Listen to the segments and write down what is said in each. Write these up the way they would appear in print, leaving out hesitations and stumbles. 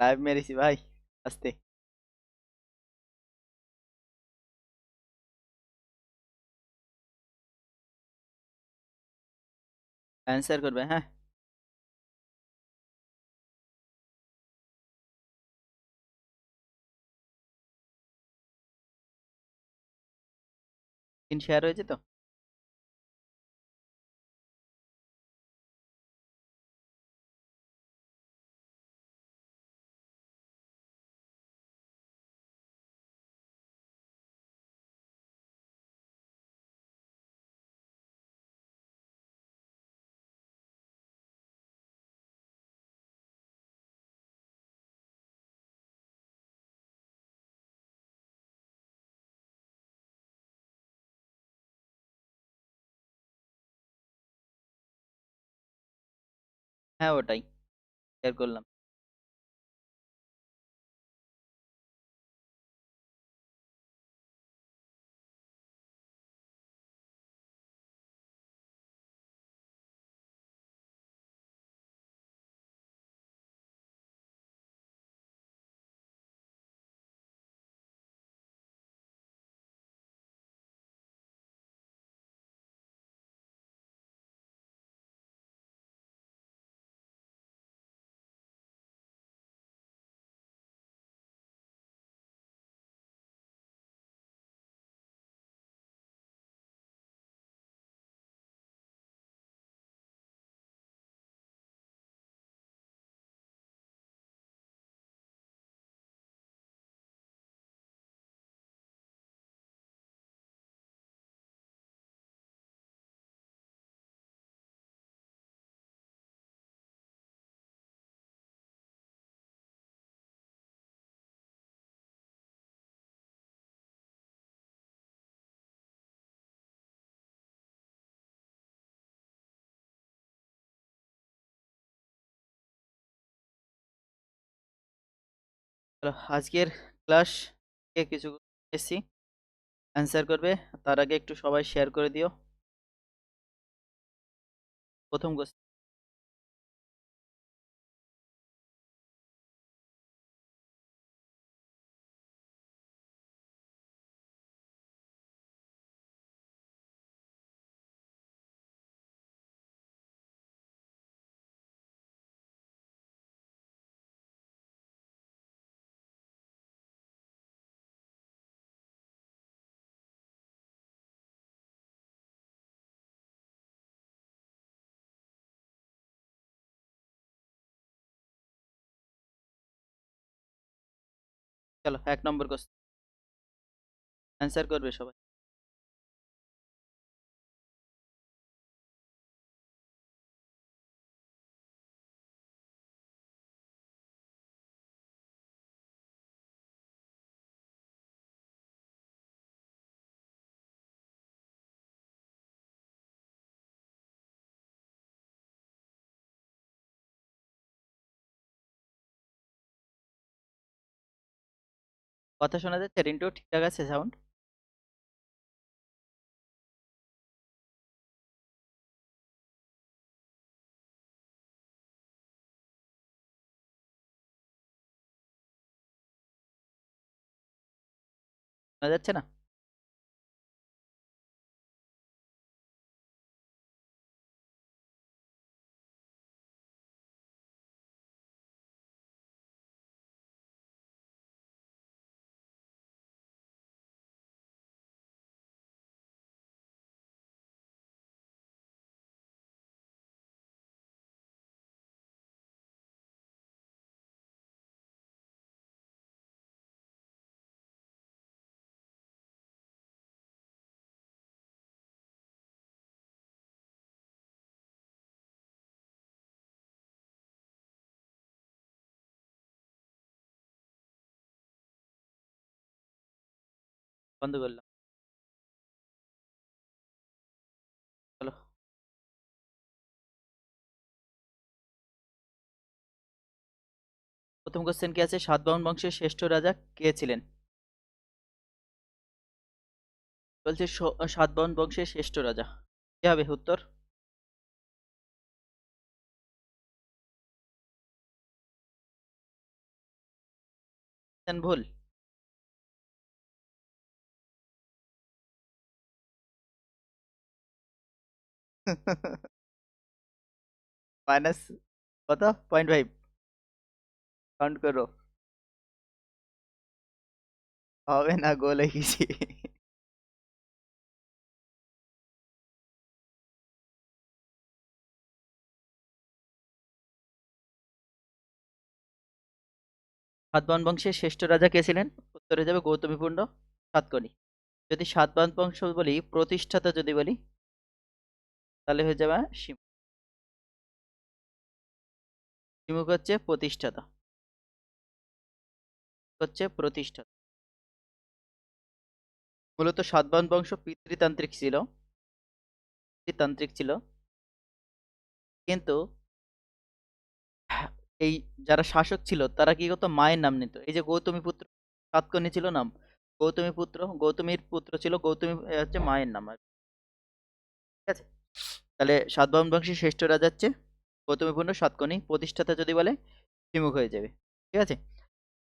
Live মেরেছি ভাই। আস্তে। অ্যান্সার করবে, হ্যাঁ। স্ক্রিন শেয়ার হয়েছে তো? হ্যাঁ, ওটাই শেয়ার করলাম। চলো, আজকের ক্লাস কে কিছু এসছি অ্যান্সার করবে। তার আগে একটু সবাই শেয়ার করে দিও। প্রথম কোশ্চেন। চলো, 1 নম্বর কোশ্চেন অ্যান্সার করবে সবাই। কথা শোনা যাচ্ছে? রিন্টু ঠিকঠাক আছে সাউন্ড? শোনা যাচ্ছে না? বন্ধ করলাম। চলো, প্রথম কোশ্চেন কি আছে? সাতবাহন বংশের শ্রেষ্ঠ রাজা কে ছিলেন? বলছে সাতবাহন বংশের শ্রেষ্ঠ রাজা। কি হবে উত্তর? ভুল। মাইনাস কত? 0.5 কাউন্ট করো। হবে না, গোল হয়ে গেছি। সাতবাহন বংশের শ্রেষ্ঠ রাজা কে ছিলেন? উত্তরে যাবে গৌতমীপুণ্ড সাতকর্ণী। যদি সাতবাহন বংশ বলি, প্রতিষ্ঠাতা যদি বলি, তাহলে হয়ে যাবে শিমুখ হচ্ছে প্রতিষ্ঠাতা, হচ্ছে প্রতিষ্ঠাতা। মূলত সাতবাহন বংশ পিতৃতান্ত্রিক ছিল, পিতৃতান্ত্রিক ছিল, কিন্তু এই যারা শাসক ছিল তারা কি করতো, মায়ের নাম নিত। এই যে গৌতমী পুত্র সাতকর্ণী ছিল নাম, গৌতমী পুত্র, গৌতমীর পুত্র ছিল গৌতমী, হচ্ছে মায়ের নাম আর কি। ঠিক আছে, তাহলে সাতবাহন বংশের শ্রেষ্ঠ রাজা হচ্ছে গৌতমীপুণ্ড সাতকর্ণী, প্রতিষ্ঠাতা যদি বলে শিমুখ হয়ে যাবে। ঠিক আছে,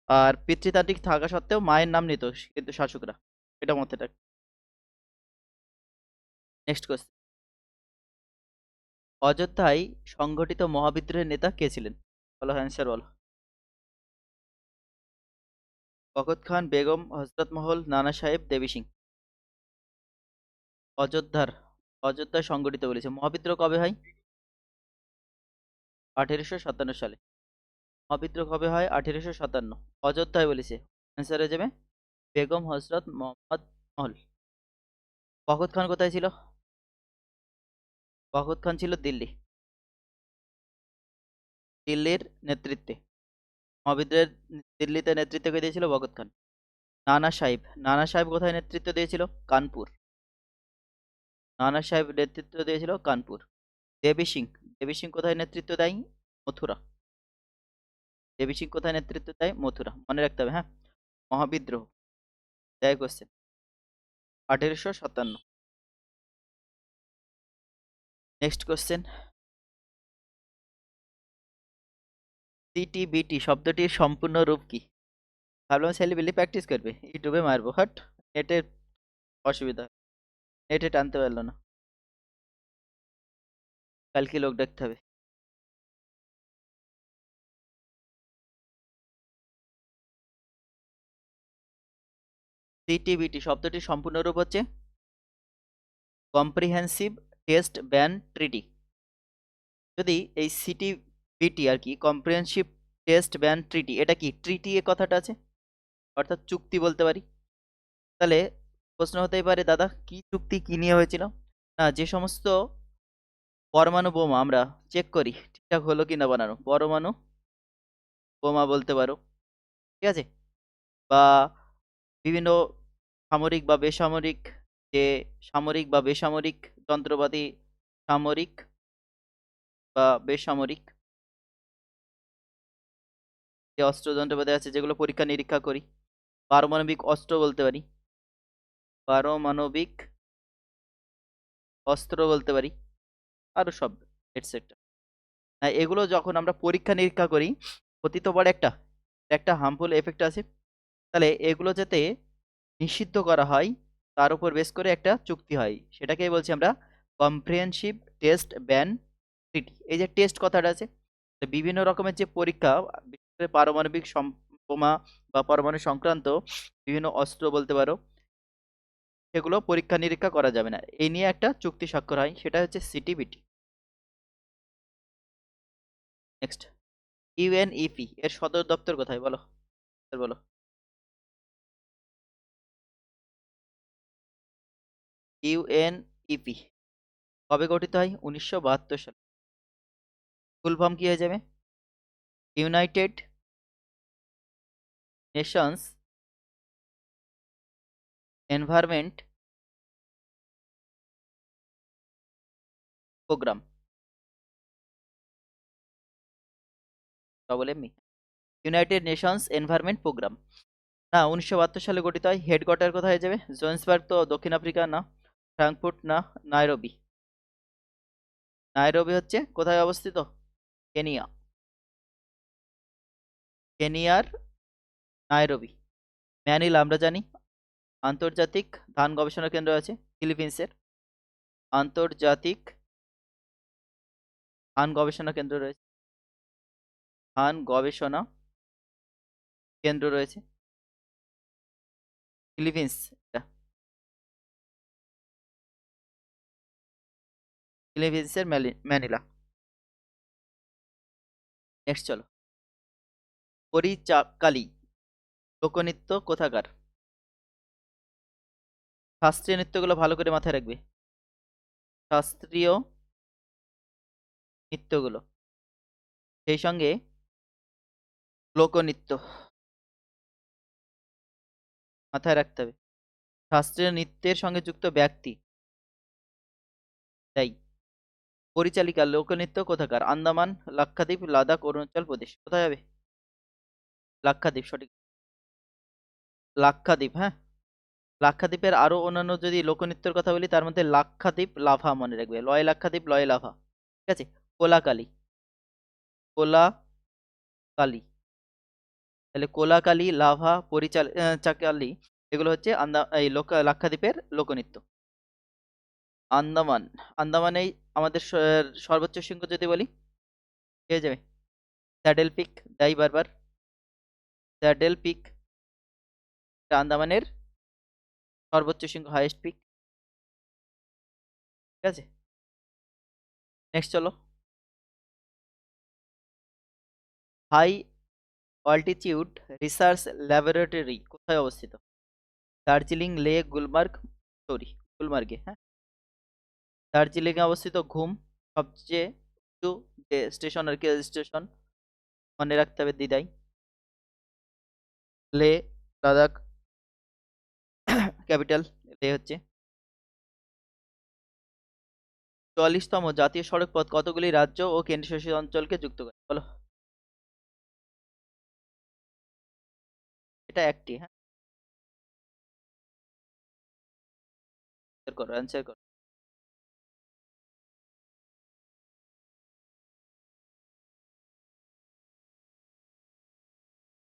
আর পিতৃতান্ত্রিক থাকা সত্ত্বেও মায়ের নাম নিত কিন্তু শাসকরা, এটা মতে রাখ। নেক্সট কোশ্চেন, অযোধ্যায় সংগঠিত মহাবিদ্রোহের নেতা কে ছিলেন? বলো, অ্যান্সার বলো। বখত খান, বেগম, হজরত মহল, নানা সাহেব, দেবী সিং। অযোধ্যার, অযোধ্যায় সংগঠিত বলেছে। মহাবিদ্রোহ কবে হয়? 1857 সালে। মহাবিদ্রোহ কবে হয়? 1857। অযোধ্যায় বলেছে, অ্যান্সার হয়ে যাবে বেগম হজরত মোহাম্মদ মহল। বখত খান কোথায় ছিল? বখত খান ছিল দিল্লি, দিল্লির নেতৃত্বে মহাবিদ্রোহের, দিল্লিতে নেতৃত্ব কে দিয়েছিল? বখত খান। নানা সাহেব, নানা সাহেব কোথায় নেতৃত্ব দিয়েছিল? কানপুর। নানা সাহেব নেতৃত্ব দিয়েছিল কানপুর। দেবী সিং, দেবী সিং কোথায় নেতৃত্ব দেয়? মথুরা। দেবী সিং কোথায় নেতৃত্ব দেয়? মথুরা, মনে রাখতে হবে হ্যাঁ। মহাবিদ্রোহ দেয় কোশ্চেন 1857। নেক্সট কোশ্চেন, সিটিবিটি শব্দটির সম্পূর্ণ রূপ কি? ভাবলাম ছেলেপিলে প্র্যাকটিস করবে, ইউটিউবে মারবো, হাট। নেটের অসুবিধা, নেটে টানতে পারলো না, কালকে লোক ডাকতে হবে। সিটিবিটি শব্দটির সম্পূর্ণ রূপ হচ্ছে কম্প্রিহেন্সিভ টেস্ট ব্যান ট্রিটি। যদি এই সিটিবিটি আর কি, কম্প্রিহেন্সিভ টেস্ট ব্যান ট্রিটি, এটা কি ট্রিটি এ কথাটা আছে, অর্থাৎ চুক্তি বলতে পারি। তাহলে প্রশ্ন হতেই পারে, দাদা কি চুক্তি, কি নিয়ে হয়েছিল? না, যে সমস্ত পরমাণু বোমা আমরা চেক করি ঠিকঠাক হলো কি না বানানো, পরমাণু বোমা বলতে পারো। ঠিক আছে, বা বিভিন্ন সামরিক বা বেসামরিক, যে সামরিক বা বেসামরিক যন্ত্রপাতি, সামরিক বা বেসামরিক যে অস্ত্র যন্ত্রপাতি আছে যেগুলো পরীক্ষা নিরীক্ষা করি, পারমাণবিক অস্ত্র বলতে পারি, পারমাণবিক অস্ত্র বলতে পারি, আরো সব এটসেট্রা। হ্যাঁ, এগুলো যখন আমরা পরীক্ষা নিরীক্ষা করি, ক্ষতি তো বড় একটা, একটা হার্মফুল এফেক্ট আছে। তাহলে এগুলো যাতে নিষিদ্ধ করা হয়, তার উপর বেস করে একটা চুক্তি হয়, সেটাকেই বলছি আমরা কম্প্রিহেনসিভ টেস্ট ব্যান ট্রিটি। এই যে টেস্ট কথাটা আছে, তো বিভিন্ন রকমের যে পরীক্ষা, বিশেষ করে পারমাণবিক বোমা বা পরমাণু সংক্রান্ত বিভিন্ন অস্ত্র বলতে পারো, সেগুলো পরীক্ষা নিরীক্ষা করা যাবে না, এই নিয়ে একটা চুক্তি স্বাক্ষর হয়, সেটা হচ্ছে সিটিবিটি। নেক্সট, ইউএনইপি এর সদর দপ্তর কোথায়? বলো, বলো। ইউএনইপি কবে গঠিত হয়? 1972 সালে। ফুল ফর্ম কি হয়ে যাবে? United Nations Environment Programme, double M E, United Nations Environment Programme. না, 1972 সালে গঠিত হয়। হেডকোয়ার্টার কোথায় হয়ে যাবে? জোহান্সবার্গ তো দক্ষিণ আফ্রিকা না, ফ্রাঙ্কফুর্ট না, নাইরোবি। নাইরোবি হচ্ছে কোথায় অবস্থিত? কেনিয়া। কেনিয়ার নাইরোবি। ম্যানিলা আমরা জানি আন্তর্জাতিক ধান গবেষণা কেন্দ্র আছে ফিলিপিন্সের। আন্তর্জাতিক ধান গবেষণা কেন্দ্র রয়েছে, ধান গবেষণা কেন্দ্র রয়েছে ফিলিপিন্স। এটা ফিলিপিন্সের ম্যানিলা। নেক্সট চলো, পরিচাকালী লোকনৃত্য কোথাকার? শাস্ত্রীয় নৃত্যগুলো ভালো করে মাথায় রাখবে। শাস্ত্রীয় নৃত্যগুলো, সেই সঙ্গে লোকনৃত্য মাথায় রাখতে হবে। শাস্ত্রীয় নৃত্যের সঙ্গে যুক্ত ব্যক্তি তাই। পরিচালিকা লোকনৃত্য কোথাকার? আন্দামান, লাক্ষাদ্বীপ, লাদাখ, অরুণাচল প্রদেশ। কোথায় হবে? লাক্ষাদ্বীপ সঠিক। লাক্ষাদ্বীপ, হ্যাঁ। লাক্ষাদ্বীপের আরো অন্যান্য যদি লোকনৃত্যের কথা বলি, তার মধ্যে লাক্ষাদ্বীপ লাভা মনে রাখবে, লয় লাক্ষাদ্বীপ লয় লাভা। ঠিক আছে। কোলাকালী, কোলাকালী, তাহলে কোলাকালী, লাভা, চাকালি, এগুলো হচ্ছে এই লাক্ষাদ্বীপের লোকনৃত্য। আন্দামান, আন্দামানেই আমাদের সর্বোচ্চ শৃঙ্গ যদি বলি পেয়ে যাবে স্যাডেল পিক। তাই বারবার স্যাডেল পিক, আন্দামানের সর্বোচ্চ শৃঙ্গ, হাইয়েস্ট পিক। ঠিক আছে। নেক্সট চলো, হাই অল্টিটিউড রিসার্চ ল্যাবরেটরি কোথায় অবস্থিত? দার্জিলিং, লে, গুলমার্গ, সরি গুলমার্গে, হ্যাঁ। দার্জিলিং এ অবস্থিত। ঘুম সবচেয়ে উঁচু যে স্টেশন আর কি, স্টেশন মনে রাখতে হবে দিদাই। লে লাদাখ ক্যাপিটাল লে হচ্ছে। 44তম জাতীয় সড়ক পথ কতগুলি রাজ্য ও কেন্দ্রশাসিত অঞ্চলকে যুক্ত করে? বলো। এটা একটি, হ্যাঁ। করো, অ্যান্সার করো।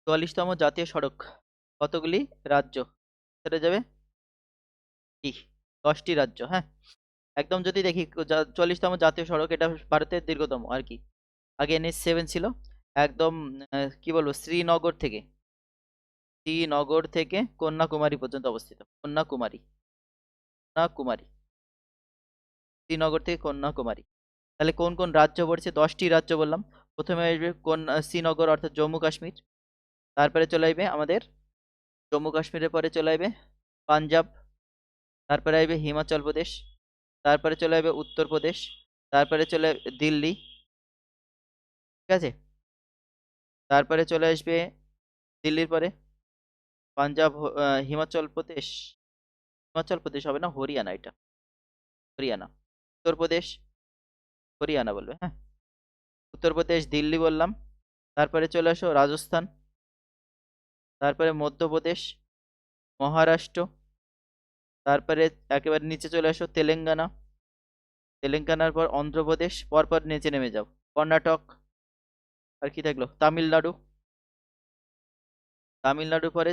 44তম জাতীয় সড়ক কতগুলি রাজ্য? সেটা যাবে কি 10টি রাজ্য, হ্যাঁ। একদম যদি দেখি 44তম জাতীয় সড়ক, এটা ভারতের দীর্ঘতম আর কি। আগে NH7 ছিল। একদম কি বলবো, শ্রীনগর থেকে কন্যাকুমারী পর্যন্ত অবস্থিত। কন্যাকুমারী, কন্যাকুমারী, শ্রীনগর থেকে কন্যাকুমারী। তাহলে কোন কোন রাজ্য পড়ছে? 10টি রাজ্য বললাম। প্রথমে আসবে কোন শ্রীনগর অর্থাৎ জম্মু কাশ্মীর। তারপরে চলে আসবে আমাদের জম্মু কাশ্মীরের পরে চলে আসবে পাঞ্জাব। তারপরে আসবে হিমাচল প্রদেশ। তারপরে চলে আসবে উত্তরপ্রদেশ। তারপরে চলে দিল্লি। ঠিক আছে। তারপরে চলে আসবে দিল্লির পরে পাঞ্জাব, হিমাচল প্রদেশ, হিমাচল প্রদেশ হবে না, হরিয়ানা এটা, হরিয়ানা। উত্তরপ্রদেশ, হরিয়ানা বলবে, হ্যাঁ। উত্তরপ্রদেশ, দিল্লি বললাম। তারপরে চলে আসো রাজস্থান। তারপরে মধ্যপ্রদেশ, মহারাষ্ট্র। তারপরে একেবারে নিচে চলে আসো তেলেঙ্গানা। তেলেঙ্গানার পর অন্ধ্রপ্রদেশ, পরপর নিচে নেমে যাও কর্ণাটক। আর কি থাকলো? তামিলনাড়ু। তামিলনাড়ুর পরে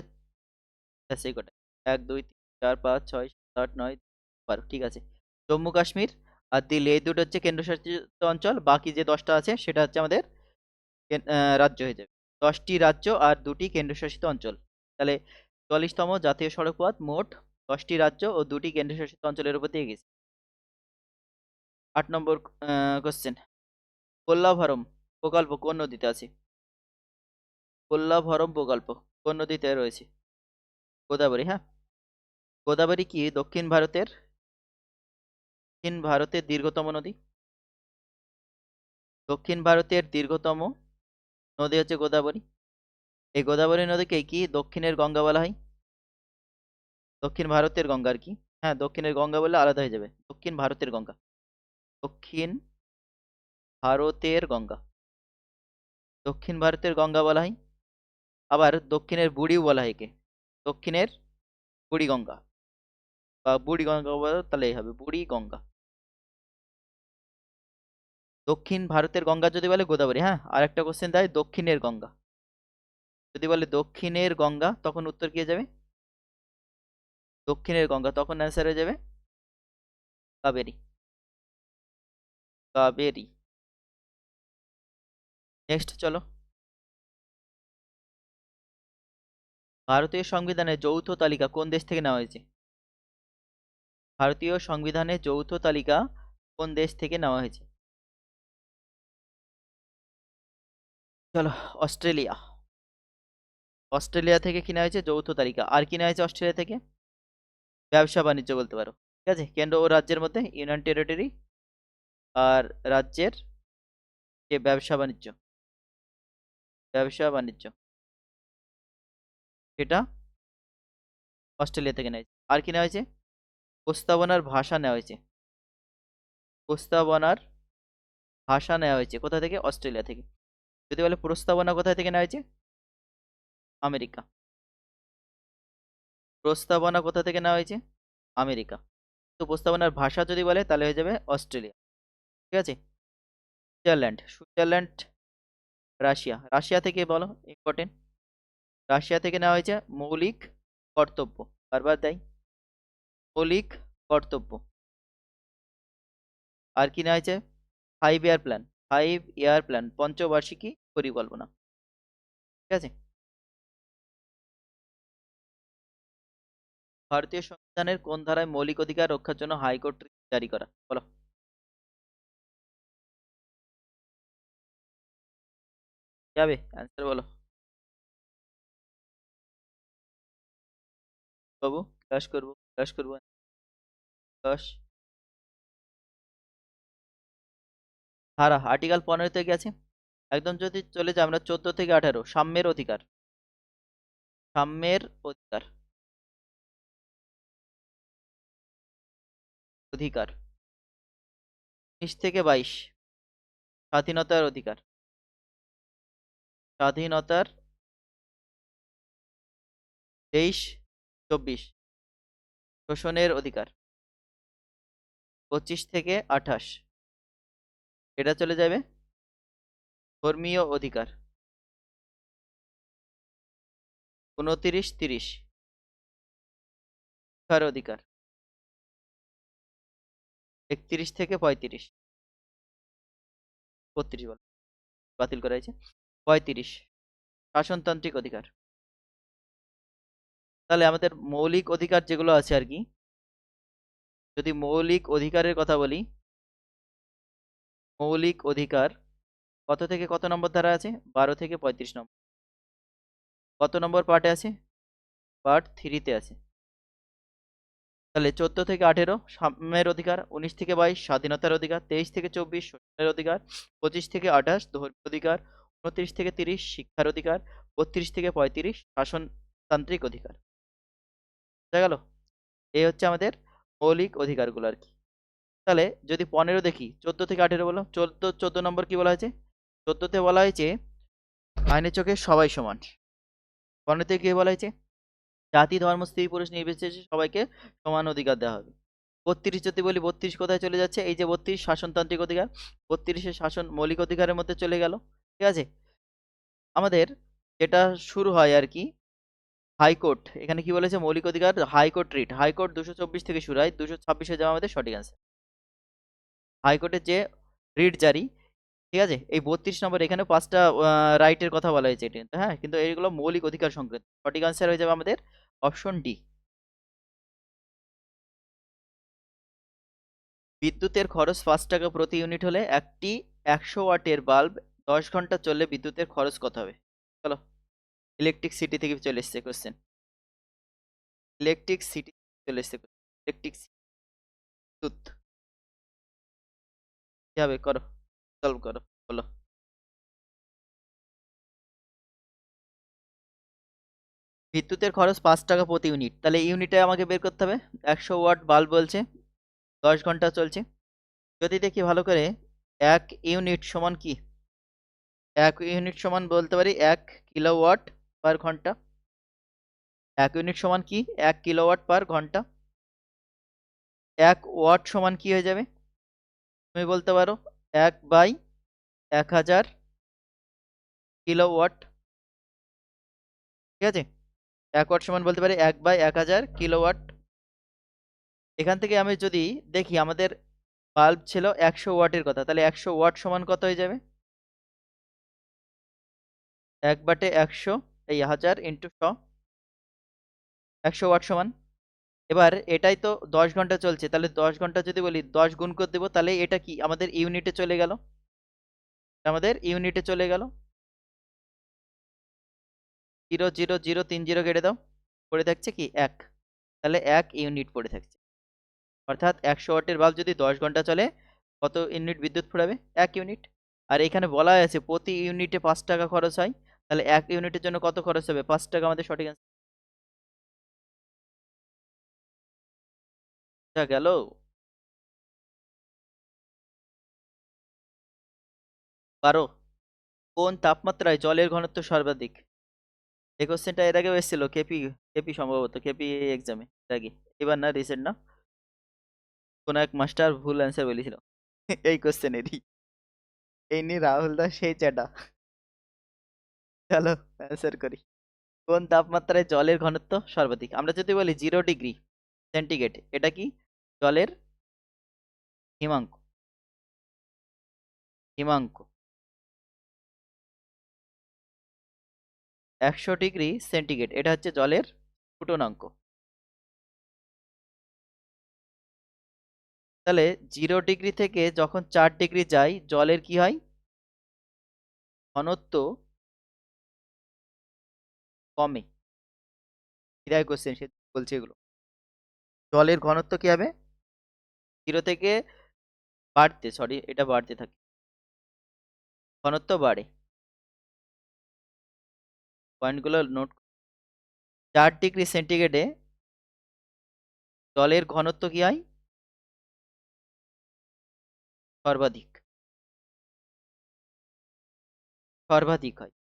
সেই কটা, 1 2 3 4 5 6 7 8 9 12, ঠিক আছে। জম্মু কাশ্মীর আর দিল্লি, এই দুটো হচ্ছে কেন্দ্রশাসিত অঞ্চল। বাকি যে 10টা আছে সেটা হচ্ছে আমাদের রাজ্য হয়ে যাবে। 10টি রাজ্য আর 2টি কেন্দ্রশাসিত অঞ্চল। তাহলে 44তম জাতীয় সড়ক পথ মোট 10টি রাজ্য ও 2টি কেন্দ্রশাসিত অঞ্চলের উপর দিয়ে গেছে। 8 নম্বর কোশ্চেন, পোল্লাভরম প্রকল্প কোন নদীতে আছে? পোল্লাভরম প্রকল্প কোন নদীতে রয়েছে? গোদাবরী, হ্যাঁ। গোদাবরী কি দক্ষিণ ভারতের দীর্ঘতম নদী? দক্ষিণ ভারতের দীর্ঘতম নদী হচ্ছে গোদাবরী। এই গোদাবরী নদীকে কি দক্ষিণের গঙ্গা বলা হয়? দক্ষিণ ভারতের গঙ্গা আর কি, হ্যাঁ। দক্ষিণের গঙ্গা বললে আলাদা হয়ে যাবে। দক্ষিণ ভারতের গঙ্গা, দক্ষিণ ভারতের গঙ্গা, দক্ষিণ ভারতের গঙ্গা বলা হয়। আবার দক্ষিণের বুড়িও বলা হয় একে। দক্ষিণের বুড়িগঙ্গা বা বুড়িগঙ্গা বলো তাহলেই হবে, বুড়িগঙ্গা। দক্ষিণ ভারতের গঙ্গা যদি বলে গোদাবরী। হ্যাঁ, আর একটা কোশ্চেন দেয় দক্ষিণের গঙ্গা, যদি বলে দক্ষিণের গঙ্গা তখন উত্তর কি হয়ে যাবে? দক্ষিণের গঙ্গা, তখন অ্যান্সার হয়ে যাবে কাবেরী। কাবেরী। নেক্সট চলো। ভারতীয় সংবিধানের যৌথ তালিকা কোন দেশ থেকে নেওয়া হয়েছে? ভারতীয় সংবিধানের যৌথ তালিকা কোন দেশ থেকে নেওয়া হয়েছে? চলো, অস্ট্রেলিয়া। অস্ট্রেলিয়া থেকে কিনা হয়েছে যৌথ তালিকা। আর কিনা হয়েছে অস্ট্রেলিয়া থেকে? ব্যবসা বাণিজ্য বলতে পারো। ঠিক আছে, কেন্দ্র ও রাজ্যের মধ্যে ইউনিয়ন টেরিটরি, আর রাজ্যের যে ব্যবসা বাণিজ্য, ব্যবসা বাণিজ্য সেটা অস্ট্রেলিয়া থেকে নেওয়া হয়েছে। আর কিনা হয়েছে প্রস্তাবনার ভাষা নেওয়া হয়েছে। প্রস্তাবনার ভাষা নেওয়া হয়েছে কোথা থেকে? অস্ট্রেলিয়া থেকে। যদি বলে প্রস্তাবনা কোথায় থেকে নেওয়া হয়েছে? আমেরিকা। প্রস্তাবনা কোথা থেকে নেওয়া হয়েছে? আমেরিকা। তো প্রস্তাবনার ভাষা যদি বলে তাহলে হয়ে যাবে অস্ট্রেলিয়া। ঠিক আছে। সুইজারল্যান্ড। Switzerland Russia. রাশিয়া থেকে বলো, ইম্পর্টেন্ট। রাশিয়া থেকে নেওয়া হয়েছে মৌলিক কর্তব্য। বারবার দেয় মৌলিক কর্তব্য। আর কি নেওয়া হয়েছে? 5 ইয়ার প্ল্যান। 5 ইয়ার প্ল্যান, পঞ্চবার্ষিকী পরিকল্পনা। ঠিক আছে। ভারতীয় সংবিধানের কোন ধারায় মৌলিক অধিকার রক্ষার জন্য হাইকোর্ট জারি করা? বলো। যাবে অ্যান্সার বলো বাবু। ক্লাস করবো, ক্লাস করবো। 10 ধারা আর্টিকেল 15 থেকে আছে। একদম যদি চলে যাই আমরা 14 থেকে 18, সাম্যের অধিকার। সাম্যের অধিকার। অধিকার 19 থেকে 22, স্বাধীনতার অধিকার। স্বাধীনতার 23, 24, শোষণের অধিকার। 25 থেকে 28, এটা চলে যাবে ধর্মীয় অধিকার। 29, 30, শিক্ষার অধিকার। 31 থেকে 35, 32 বল, বাতিল করা হয়েছে। 35, শাসনতান্ত্রিক অধিকার। তাহলে আমাদের মৌলিক অধিকার যেগুলো আছে আর কি, যদি মৌলিক অধিকারের কথা বলি, মৌলিক অধিকার কত থেকে কত নম্বর ধারা আছে? 12 থেকে 35 নম্বর। কত নম্বর পার্টে আছে? পার্ট 3-তে আছে। তাহলে 14 থেকে 18 সাম্যের অধিকার, 19 থেকে 22 স্বাধীনতার অধিকার, 23 থেকে 24 শোষণের অধিকার, 25 থেকে 28 ধর্মীয় অধিকার, 29 থেকে 30 শিক্ষার অধিকার, 32 থেকে 35 শাসনতান্ত্রিক অধিকার। বুঝা গেল? এই হচ্ছে আমাদের মৌলিক অধিকারগুলো আর কি। তাহলে যদি 15 দেখি, 14 থেকে 18 বলো। 14 নম্বর কি বলা হয়েছে? 14তে বলা হয়েছে আইনের চোখে সবাই সমান। 15তে কি বলা হয়েছে? জাতি ধর্ম স্ত্রী পুরুষ নির্বিশেষে সবাইকে সমান অধিকার দেওয়া হবে। 32 যদি বলি, 32 কোথায় চলে যাচ্ছে? এই যে 32 শাসনতান্ত্রিক অধিকার, 32 শাসন মৌলিক অধিকারের মধ্যে চলে গেল। ঠিক আছে। আমাদের যেটা শুরু হয় আর কি, হাইকোর্ট, এখানে কি বলেছে? মৌলিক অধিকার হাইকোর্ট রিট। হাইকোর্ট 224 থেকে শুরু হয়, 226-এ যাওয়া আমাদের সঠিক অ্যান্সার। হাইকোর্টের যে রিট জারি, ঠিক আছে। এই 32 নম্বর, এখানে 5টা রাইটের কথা বলা হয়েছে এটি, হ্যাঁ, কিন্তু এইগুলো মৌলিক অধিকার সংক্রান্ত। সঠিক অ্যান্সার হয়ে যাবে আমাদের অপশন ডি। বিদ্যুতের খরচ 5 টাকা প্রতি ইউনিট হলে একটি 100 ওয়াটের বাল্ব 10 ঘন্টা চললে বিদ্যুতের খরচ কত হবে? চলো, ইলেকট্রিক সিটি থেকে চলে এসছে কোশ্চেন। ইলেকট্রিক সিটি চলে এসছে। ইলেকট্রিক বিদ্যুৎ কি হবে? করো, সলভ করো, বলো। বিদ্যুতের খরচ 5 টাকা প্রতি ইউনিট, তাহলে ইউনিটে আমাকে বের করতে হবে। 100 ওয়াট বাল্ব বলছে, 10 ঘন্টা চলছে। যদি দেখি ভালো করে, 1 ইউনিট সমান কি? 1 ইউনিট সমান বলতে পারি 1 কিলোওয়াট পার ঘন্টা। 1 ইউনিট সমান কি 1 কিলোওয়াট পার ঘন্টা। 1 ওয়াট সমান কি হয়ে যাবে, তুমি বলতে পারো 1/1000 কিলোওয়াট। ঠিক আছে, 1 ওয়াট সমান বলতে পারি 1/1000 কিলোওয়াট। এখান থেকে আমি যদি দেখি আমাদের বাল্ব ছিল 100 ওয়াটের কথা, তাহলে 100 ওয়াট সমান কত হয়ে যাবে, 1/100 এই 1000 ইন্টু 100, 100 ওয়াট সমান। এবার এটাই তো 10 ঘন্টা চলছে, তাহলে 10 ঘন্টা যদি বলি 10 গুণ করে দেবো, তাহলে এটা কি আমাদের ইউনিটে চলে গেল, আমাদের ইউনিটে চলে গেল। 0 0 0 3 0 কেটে দাও, পড়ে থাকছে কি 1, তাহলে 1 ইউনিট পড়ে থাকছে। অর্থাৎ 100 ওয়াটের বাল্ব যদি 10 ঘন্টা চলে কত ইউনিট বিদ্যুৎ ফুরাবে, 1 ইউনিট। আর এখানে বলা আছে প্রতি ইউনিটে 5 টাকা খরচ হয়, তাহলে 1 ইউনিটের জন্য কত খরচ হবে, 5 টাকা আমাদের সঠিক অ্যান্সার গেল। পারো, কোন তাপমাত্রায় জলের ঘনত্ব সর্বাধিক। এই কোশ্চেনটা এর আগেও এসেছিল, কেপি কেপি সম্ভবত কেপি এক্সামে এর আগে, এবার না, রিসেন্ট না, কোন এক মাস্টার ভুল অ্যান্সার বলেছিল এই কোশ্চেনেরই। এই নিয়ে রাহুল দাস সেই চ্যাটা। চলো অ্যান্সার করি। কোন তাপমাত্রায় জলের ঘনত্ব সর্বাধিক, আমরা যদি বলি 0 ডিগ্রি সেন্টিগ্রেড, এটা কি জলের হিমাঙ্ক, হিমাঙ্ক। 100 ডিগ্রি সেন্টিগ্রেড এটা হচ্ছে জলের ফুটনাঙ্ক। তাহলে 0 ডিগ্রি থেকে যখন 4 ডিগ্রি যায় জলের কি হয়, ঘনত্ব কমে। বিদায় কোশ্চেন সে বলছে এগুলো, জলের ঘনত্ব কি হবে, 0 থেকে বাড়তে, সরি এটা বাড়তে থাকে, ঘনত্ব বাড়ে। পয়েন্টগুলো নোট। 4 ডিগ্রি সেন্টিগ্রেডে জলের ঘনত্ব কি হয়, সর্বাধিক, সর্বাধিক হয়।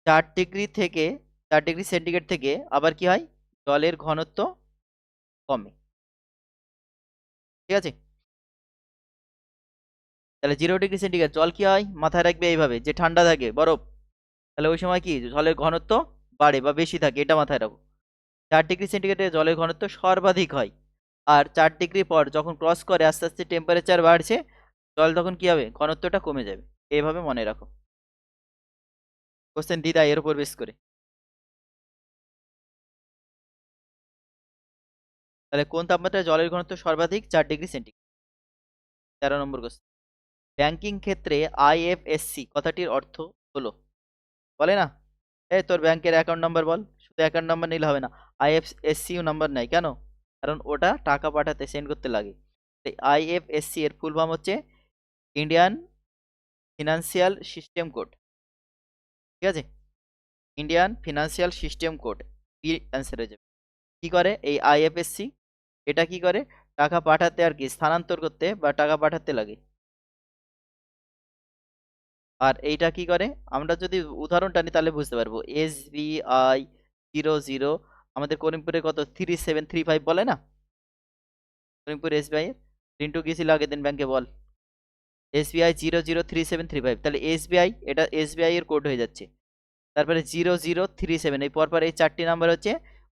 4 ডিগ্রি থেকে, 4 ডিগ্রি সেন্টিগ্রেড থেকে আবার কি হয়, জলের ঘনত্ব কমে। ঠিক আছে, তাহলে 0 ডিগ্রি সেন্টিগ্রেড জল কি হয়, মাথায় রাখবে এইভাবে, যে ঠান্ডা থাকে বরফ, তাহলে ওই সময় কি জলের ঘনত্ব বাড়ে বা বেশি থাকে, এটা মাথায় রাখো। 4 ডিগ্রি সেন্টিগ্রেডে জলের ঘনত্ব সর্বাধিক হয়। আর 4 ডিগ্রি পর যখন ক্রস করে আস্তে আস্তে টেম্পারেচার বাড়ছে, জল তখন কি হবে, ঘনত্বটা কমে যাবে। এইভাবে মনে রাখো, কোশ্চেন দিদা এর উপর বেস করে। তাহলে কোন তাপমাত্রায় জলের ঘনত্ব সর্বাধিক, 4 ডিগ্রি সেন্টিগ্রেড। 13 নম্বর কোশ্চেন, ব্যাংকিং ক্ষেত্রে আইএফএসসি কথাটির অর্থ হলো, বলে না, এই তোর ব্যাংকের অ্যাকাউন্ট নাম্বার বল, শুধু অ্যাকাউন্ট নাম্বার নিলে হবে না, আইএফএসসিও নাম্বার নাই কেন, কারণ ওটা টাকা পাঠাতে সেন্ড করতে লাগে। আইএফএসসি এর ফুল ফর্ম হচ্ছে ইন্ডিয়ান ফিনান্সিয়াল সিস্টেম কোড। ঠিক আছে, Indian Financial System Code, B answer হয়ে যাবে। কি করে এই আইএফএসসি, এটা কি করে, টাকা পাঠাতে আর কি স্থানান্তর করতে বা টাকা পাঠাতে লাগে। আর এইটা কি করে, আমরা যদি উদাহরণটা নিই তাহলে বুঝতে পারবো। SBI 00, আমাদের করিমপুরে কত 3735 বলে না, করিমপুর SBI এর, রিন্টু গেছিল আগের দিন ব্যাংকে, বল SBI 003735, তাহলে SBI, এটা SBI এর কোড হয়ে যাচ্ছে। তারপরে 0037, এই পরপর এই 4টি নাম্বার হচ্ছে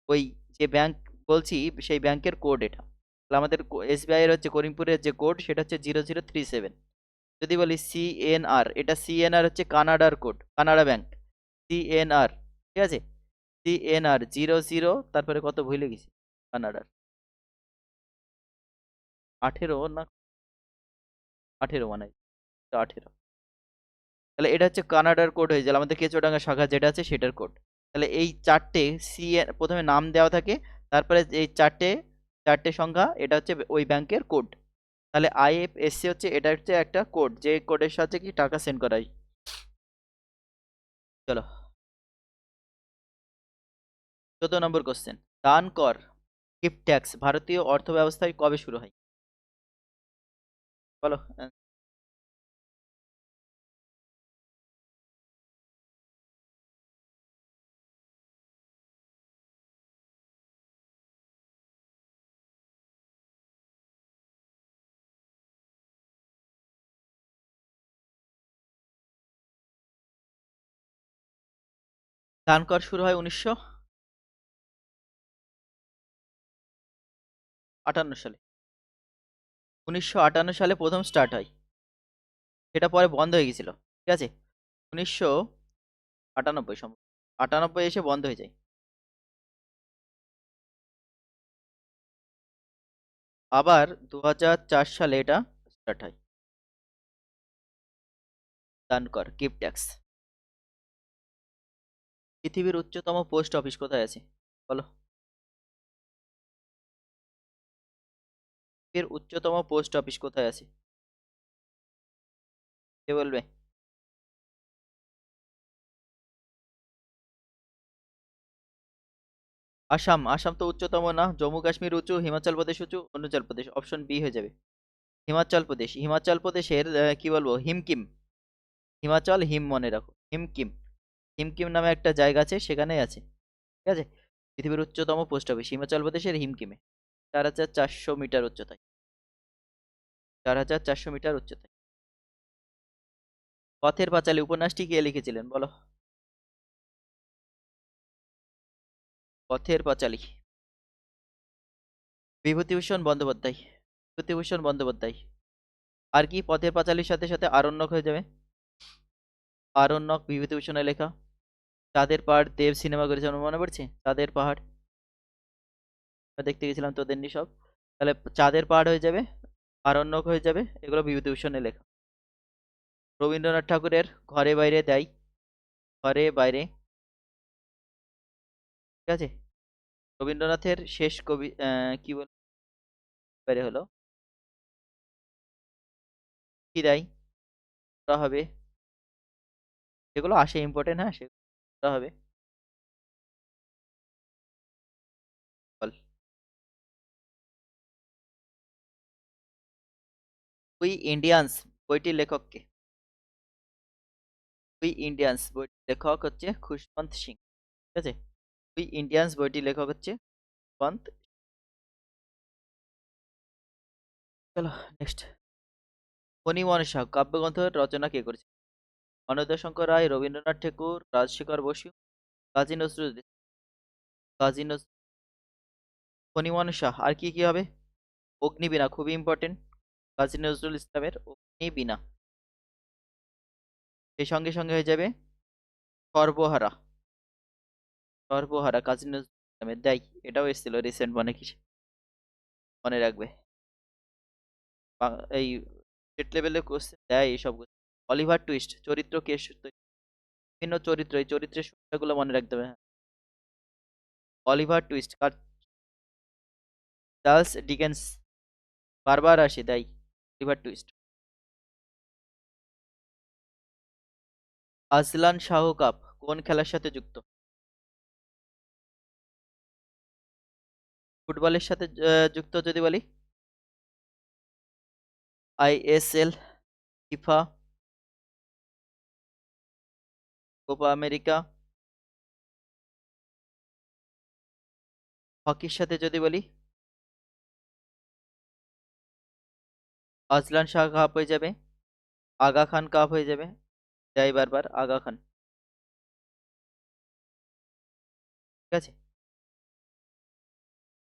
ওই যে ব্যাংক বলছি সেই ব্যাংকের কোড এটা। তাহলে আমাদের SBI এর হচ্ছে করিমপুরের যে কোড সেটা হচ্ছে 0037। যদি বলি CNR, এটা CNR হচ্ছে কানাডার কোড, কানাডা ব্যাংক, CNR। ঠিক আছে, CNR 00, তারপরে কত ভুলে গেছি, কানাডার 18 না, 18 মানে 18। তাহলে এটা হচ্ছে কানাডার কোড হয়ে গেল, আমাদের কেচুয়াডাঙ্গা শাখা যেটা আছে সেটার কোড। তাহলে এই চারটে প্রথমে নাম দেওয়া থাকে, তারপরে এই চারটে চারটে সংখ্যা, এটা হচ্ছে ওই ব্যাংকের কোড। তাহলে আইএফএসসি হচ্ছে, এটা হচ্ছে একটা কোড, যে কোডের সাথে কি টাকা সেন্ড করা হয়। চলো 14 নম্বর কোশ্চেন, দান কর গিফট ট্যাক্স ভারতীয় অর্থ ব্যবস্থায় কবে শুরু হয়, বলো। দান কর শুরু হয় 1958 সালে। 1958 সালে প্রথম স্টার্ট হয়, সেটা পরে বন্ধ হয়ে গেছিল। ঠিক আছে, 1998 সম্ভবত, 98 এসে বন্ধ হয়ে যায়। আবার 2004 সালে এটা স্টার্ট হয়। দান কর, গিভ ট্যাক্স। পৃথিবীর উচ্চতম পোস্ট অফিস কোথায় আছে বলো? পৃথিবীর উচ্চতম পোস্ট অফিস কোথায় আছে? কে বলবে? আসাম। আসাম তো উচ্চতম না। জম্মু কাশ্মীর উঁচু, হিমাচল প্রদেশ উঁচু, অরুণাচল প্রদেশ। অপশন বি হয়ে যাবে। হিমাচল প্রদেশ। হিমাচল প্রদেশের কি বলবো, হিমকিম। হিমাচল হিম মনে রাখো, হিমকিম। হিমকিম নামে একটা জায়গা আছে, সেখানেই আছে। ঠিক আছে, পৃথিবীর উচ্চতম পোস্ট অফিস হিমাচল প্রদেশের হিমকিমে। 4400 মিটার উচ্চতায়। 4400 মিটার উচ্চতায়। পথের পাঁচালী উপন্যাসটি কে লিখেছিলেন বলো? পথের পাঁচালী। বিভূতিভূষণ বন্দ্যোপাধ্যায়। বিভূতিভূষণ বন্দ্যোপাধ্যায়। আর কি পথের পাঁচালীর সাথে সাথে আরণ্যক হয়ে যাবে? আরণ্যক বিভূতিভূষণের লেখা। চাঁদের পাহাড় দেব সিনেমা করেছে, আমার মনে পড়ছে, চাঁদের পাহাড়। আমরা দেখতে গেছিলাম তোদের নি সব। তাহলে চাঁদের পাহাড় হয়ে যাবে, আরণ্যক হয়ে যাবে, এগুলো বিভূতিভূষণের লেখা। রবীন্দ্রনাথ ঠাকুরের ঘরে বাইরে দেয়। ঘরে বাইরে। ঠিক আছে, রবীন্দ্রনাথের শেষ কবি কি বল বাইরে হলো, কি দেয়? ওটা হবে, যেগুলো আসে ইম্পর্টেন্ট, হ্যাঁ সেগুলো হবে। বল। উই ইন্ডিয়ান্স বইটির লেখক কে? উই ইন্ডিয়ান্স বইটির লেখক হচ্ছে খুশবন্ত সিং। ঠিক আছে, উই ইন্ডিয়ান্স বইটির লেখক হচ্ছে খুশবন্ত। চলো নেক্সট। ফণিমনসা কাব্যগ্রন্থ রচনা কে করেছে? অন্নদাশঙ্কর রায়, রবীন্দ্রনাথ ঠাকুর, রাজশেখর বসু, কাজী নজরুল ইসলাম। কাজী নজরুল। ফণিমনসা আর কি কি হবে? অগ্নিবীণা, খুবই ইম্পর্টেন্ট। কাজী নজরুল ইসলামের অগ্নিবীণা। সেই সঙ্গে সঙ্গে হয়ে যাবে সর্বহারা। সর্বহারা কাজী নজরুল ইসলামের দেয়, এটাও এসেছিল রিসেন্ট, মানে কি মনে রাখবে। এই স্টেট লেভেলে কোশ্চেন দেয় এইসব। অলিভার টুইস্ট চরিত্র কে বিভিন্ন চরিত্র, এই চরিত্রের সংখ্যাগুলো মনে রাখতে হবে, হ্যাঁ। অলিভার টুইস্ট কার? Charles Dickens. বারবার আসে দেয় Oliver Twist. Azlan Shah cup কোন খেলার সাথে যুক্ত? ফুটবলের সাথে যুক্ত যদি বলি? ISL, FIFA, Copa America. হকির সাথে যদি বলি? আজলান শাহ কাপ হয়ে যাবে, আগা খান কাপ হয়ে যাবে। যাই বারবার আগা খান। ঠিক আছে,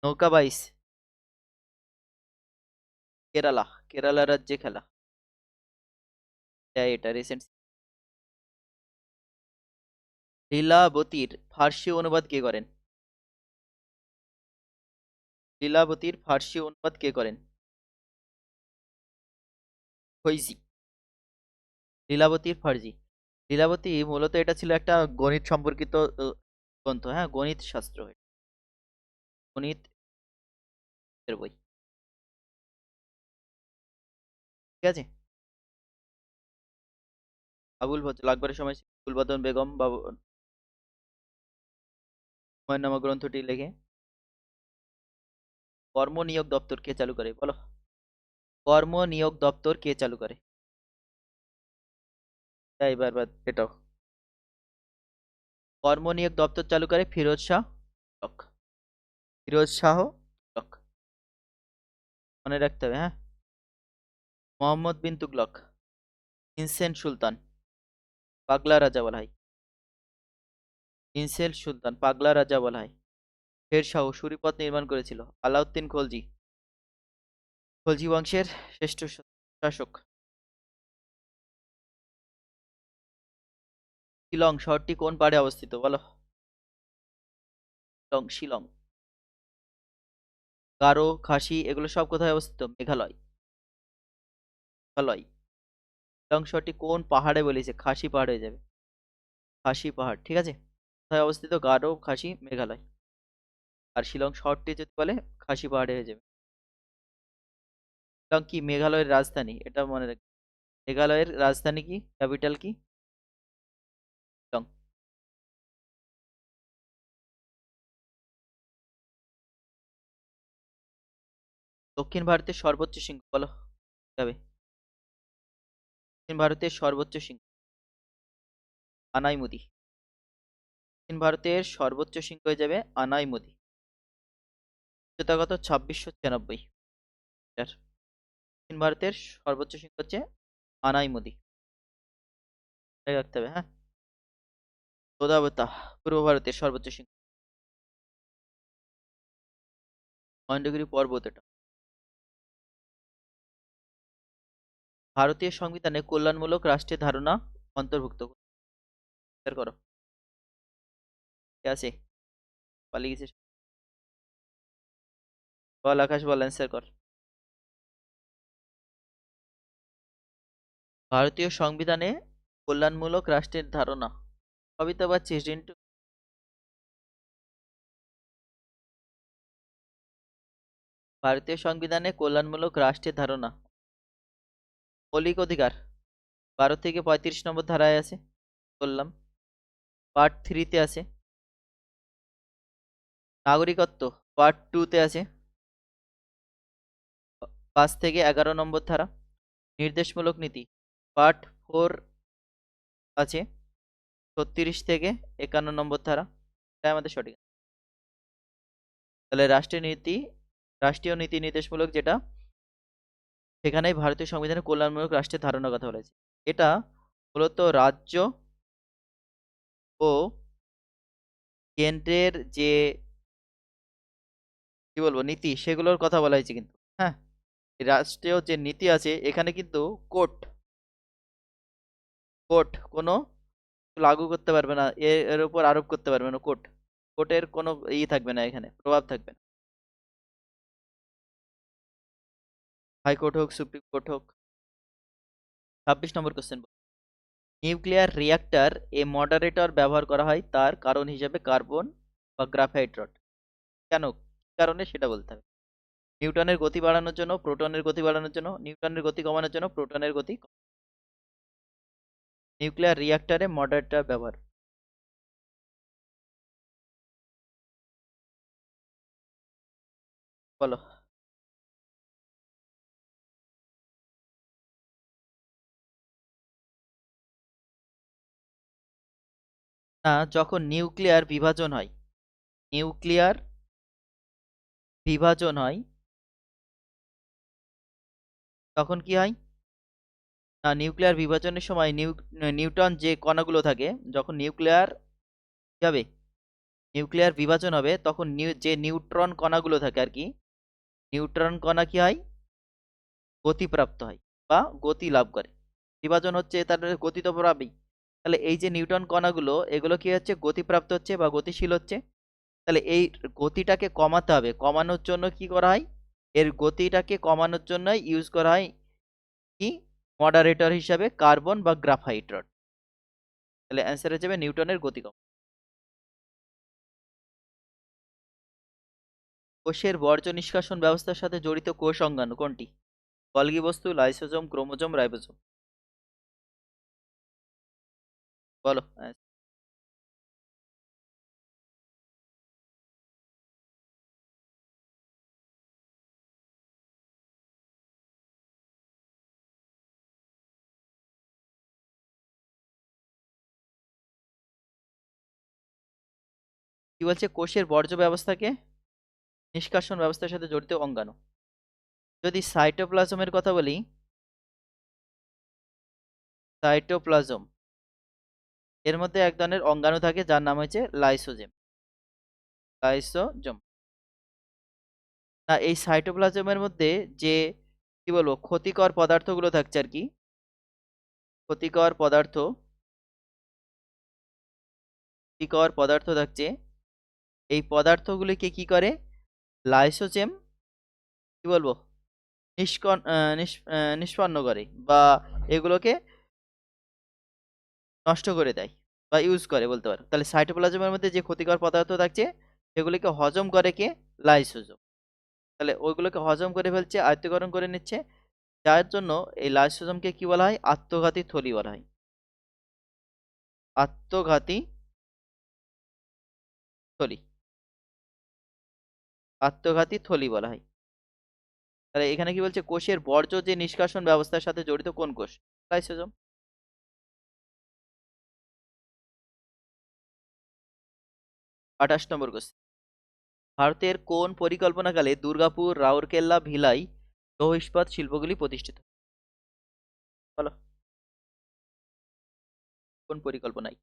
নৌকা বাইস কেরালা। কেরালা রাজ্যে খেলা। এটা রিসেন্ট। লীলাবতীর ফার্সি অনুবাদ কে করেন? লীলাবতীর ফার্সি অনুবাদ কে করেন? ফৈজি। লীলাবতীর ফার্সি। লীলাবতী মূলত এটা ছিল একটা গণিত সম্পর্কিত গ্রন্থ, হ্যাঁ, গণিত শাস্ত্র, গণিত এর বই। ঠিক আছে, আবুল ফজল আকবরের সময় গুলবদন বেগম বাবু হুমায়ুন নামক গ্রন্থটি লেখে। কর্ম নিয়োগ দপ্তর কে চালু করে বলো? কর্ম নিয়োগ দপ্তর কে চালু করে? তাই বারবার এটাও। কর্ম নিয়োগ দপ্তর চালু করে ফিরোজ শাহ তুগলক। ফিরোজ শাহ তুগলক, মনে রাখতে হবে, হ্যাঁ। মোহাম্মদ বিন তুগলক, ইনসেন সুলতান, পাগলা রাজা বলা হয়। ইনসেল সুলতান পাগলা রাজা বলা হয়। শেরশাহ সুরিপথ নির্মাণ করেছিল। আলাউদ্দিন খলজি খলজি বংশের শ্রেষ্ঠ শাসক। শিলং শহরটি কোন পাহাড়ে অবস্থিত বলো? শিলং শিলং। গারো খাসি এগুলো সব কোথায় অবস্থিত? মেঘালয়। মেঘালয়। শিলং শহরটি কোন পাহাড়ে বলেছে? খাসি পাহাড় হয়ে যাবে। খাসি পাহাড় ঠিক আছে। কোথায় অবস্থিত? গারো খাসি মেঘালয়। আর শিলং শহরটি যদি বলে খাসি পাহাড়ে হয়ে যাবে। শিলং কি মেঘালয়ের রাজধানী? এটা মনে রাখ। মেঘালয়ের রাজধানী কি, ক্যাপিটাল কি? শিলং। দক্ষিণ ভারতের সর্বোচ্চ শৃঙ্গ বলো যাবে। দক্ষিণ ভারতের সর্বোচ্চ শৃঙ্গ আনাইমুদি। দক্ষিণ ভারতের সর্বোচ্চ শৃঙ্গ হয়ে যাবে আনাইমুদি। উচ্চতা কত? 2696 মিটার। দক্ষিণ ভারতের সর্বোচ্চ শৃঙ্গ হচ্ছে আনাইমুদি। মনে রাখতে হবে হ্যাঁ। তোদাবতা পূর্ব ভারতের সর্বোচ্চ শৃঙ্গ। মহেন্দ্রগিরি পর্বত এটা। ভারতীয় সংবিধানে কল্যাণমূলক রাষ্ট্রের ধারণা অন্তর্ভুক্ত করো। কে আছে? পালিয়ে গেছে। বল আকাশ বল অ্যান্সার কর। ভারতীয় সংবিধানে কল্যাণমূলক রাষ্ট্রের ধারণা। সবই তো পাচ্ছিস রিন্টু। ভারতীয় সংবিধানে কল্যাণমূলক রাষ্ট্রের ধারণা মৌলিক অধিকার 12 থেকে 35 নম্বর ধারায় আছে বললাম। পার্ট 3-তে আছে। নাগরিকত্ব পার্ট 2-তে আছে 5 থেকে 11 নম্বর ধারা। নির্দেশমূলক নীতি পার্ট 4 আছে 36 থেকে 51 নম্বর ধারা। এটা আমাদের সঠিক। তাহলে রাষ্ট্রীয় নীতি নির্দেশমূলক যেটা, সেখানেই ভারতীয় সংবিধানে কল্যাণমূলক রাষ্ট্রের ধারণার কথা বলেছে। এটা মূলত রাজ্য ও কেন্দ্রের যে কি বলবো নীতি সেগুলোর কথা বলা হয়েছে কিন্তু হ্যাঁ। রাষ্ট্রীয় যে নীতি আছে এখানে কিন্তু কোর্ট কোর্ট কোনো লাগু করতে পারবে না, এর উপর আরোপ করতে পারবে না। কোর্টের কোনো থাকবে না, এখানে প্রভাব থাকবে না। হাইকোর্ট হোক সুপ্রিম কোর্ট হোক। 26 নম্বর কোশ্চেন। নিউক্লিয়ার রিঅ্যাক্টর এ মডারেটর ব্যবহার করা হয় তার কারণ হিসেবে কার্বন বা গ্রাফাইট রড। কেন কারণে সেটা বলতে হবে। নিউটনের গতি বাড়ানোর জন্য, প্রোটনের গতি বাড়ানোর জন্য, নিউটনের গতি কমানোর জন্য, প্রোটনের গতি। নিউক্লিয়ার রিঅ্যাক্টরে মডারেটর ব্যবহার। বলো। না, যখন নিউক্লিয়ার বিভাজন হয়, নিউক্লিয়ার বিভাজন হয় তখন কি হয়? না, নিউক্লিয়ার বিভাজনের সময় নিউটন যে কণাগুলো থাকে, যখন নিউক্লিয়ার কি হবে, নিউক্লিয়ার বিভাজন হবে তখন যে নিউট্রন কণাগুলো থাকে আর কি, নিউট্রন কণা কি হয়, গতিপ্রাপ্ত হয় বা গতি লাভ করে। বিভাজন হচ্ছে তার গতি তো পাবেই। তাহলে এই যে নিউটন কণাগুলো এগুলো কি হচ্ছে, গতিপ্রাপ্ত হচ্ছে বা গতিশীল হচ্ছে। তাহলে এই গতিটাকে কমাতে হবে। কমানোর জন্য কি করা হয়, এর গতিটাকে কমানোর জন্য ইউজ করা হয় কি, মডারেটর হিসাবে কার্বন বা গ্রাফাইট রড। তাহলে অ্যান্সার হয়ে যাবে নিউটনের গতি কম। কোষের বর্জ্য নিষ্কাশন ব্যবস্থার সাথে জড়িত কোষ অঙ্গাণু কোনটি? গলগি বস্তু, লাইসোজোম, ক্রোমোজোম, রাইবোজোম। বলো। কি বলছে? কোষের বর্জ্য ব্যবস্থাকে নিষ্কাশন ব্যবস্থার সাথে জড়িত অঙ্গাণু। যদি সাইটোপ্লাজমের কথা বলি, সাইটোপ্লাজম এর মধ্যে এক ধরনের অঙ্গাণু থাকে যার নাম হচ্ছে লাইসোজোম। লাইসোজোম না, এই সাইটোপ্লাজমের মধ্যে যে কি বলবো ক্ষতিকর পদার্থগুলো থাকছে আর কি, ক্ষতিকর পদার্থ, ক্ষতিকর পদার্থ থাকছে, এই পদার্থগুলিকে কি করে লাইসোজোম কি বলবো নিষ্পন্ন করে বা এগুলোকে নষ্ট করে দেয় বা ইউজ করে বলতে পারো। তাহলে সাইটোপ্লাজমের মধ্যে যে ক্ষতিকর পদার্থ থাকছে সেগুলিকে হজম করে কে, লাইসোজোম। তাহলে ওইগুলোকে হজম করে ফেলছে, আয়ত্তকরণ করে নিচ্ছে, যার জন্য এই লাইসোজোমকে কি বলা হয়, আত্মঘাতী থলি বলা হয়। আত্মঘাতী থলি, আত্মঘাতী থলি বলা হয়। তাহলে এখানে কি বলছে, কোষের বর্জ্য যে নিষ্কাশন ব্যবস্থার সাথে জড়িত কোন কোষ, লাইসোজোম। 28 নম্বর কোশ্চেন, ভারতের কোন পরিকল্পনাকালে দুর্গাপুর, রাউরকেল্লা, ভিলাই লৌহ ইস্পাত শিল্পগুলি প্রতিষ্ঠিত, বলো কোন পরিকল্পনায়?